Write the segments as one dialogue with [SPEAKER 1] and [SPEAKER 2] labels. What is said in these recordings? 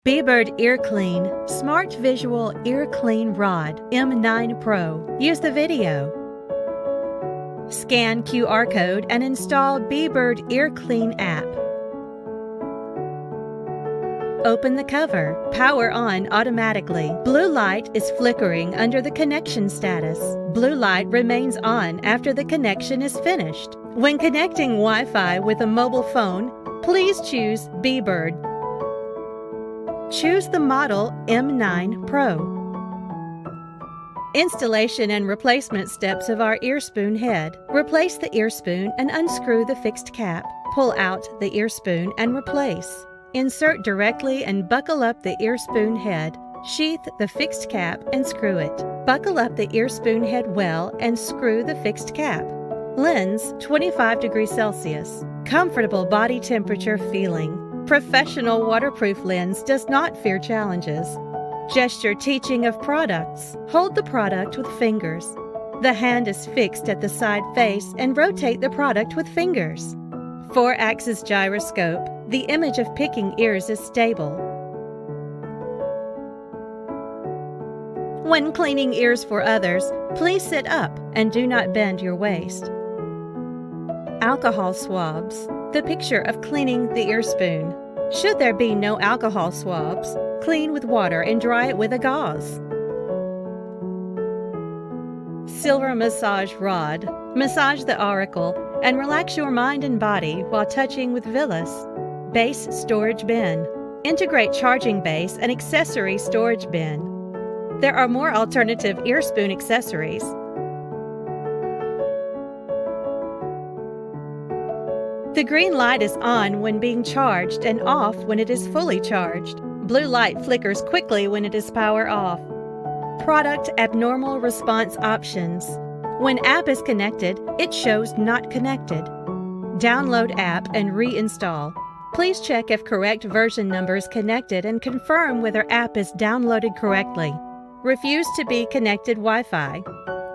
[SPEAKER 1] Bebird Ear Clean Smart Visual Ear Clean Rod M9 Pro. Use the video. Scan QR code and install Bebird Ear Clean app. Open the cover. Power on automatically. Blue light is flickering under the connection status. Blue light remains on after the connection is finished. When connecting Wi-Fi with a mobile phone, please choose Bebird. Choose the model M9 Pro. Installation and replacement steps of our ear spoon head. Replace the ear spoon and unscrew the fixed cap. Pull out the ear spoon and replace. Insert directly and buckle up the ear spoon head. Sheath the fixed cap and screw it. Buckle up the ear spoon head well and screw the fixed cap. Lens 25 degrees Celsius. Comfortable body temperature feeling. Professional waterproof lens does not fear challenges. Gesture teaching of products. Hold the product with fingers. The hand is fixed at the side face and rotate the product with fingers. 4-axis gyroscope. The image of picking ears is stable. When cleaning ears for others, please sit up and do not bend your waist. Alcohol swabs. The picture of cleaning the ear spoon. Should there be no alcohol swabs, clean with water and dry it with a gauze. Silver massage rod. Massage the auricle and relax your mind and body while touching with Villus. Base storage bin. Integrate charging base and accessory storage bin. There are more alternative ear spoon accessories. The green light is on when being charged and off when it is fully charged. Blue light flickers quickly when it is power off. Product abnormal response options. When app is connected, it shows not connected. Download app and reinstall. Please check if correct version number is connected and confirm whether app is downloaded correctly. Refuse to be connected Wi-Fi.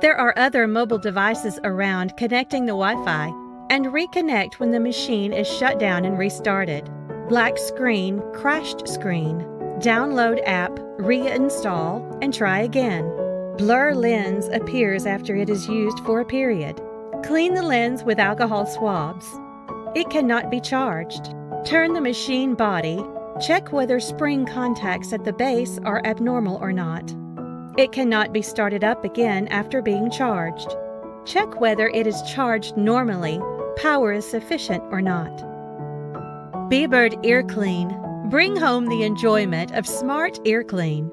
[SPEAKER 1] There are other mobile devices around connecting the Wi-Fi, and reconnect when the machine is shut down and restarted. Black screen, crashed screen. Download app, reinstall, and try again. Blur lens appears after it is used for a period. Clean the lens with alcohol swabs. It cannot be charged. Turn the machine body. Check whether spring contacts at the base are abnormal or not. It cannot be started up again after being charged. Check whether it is charged normally, power is sufficient or not. Bebird Ear Clean. Bring home the enjoyment of smart ear clean.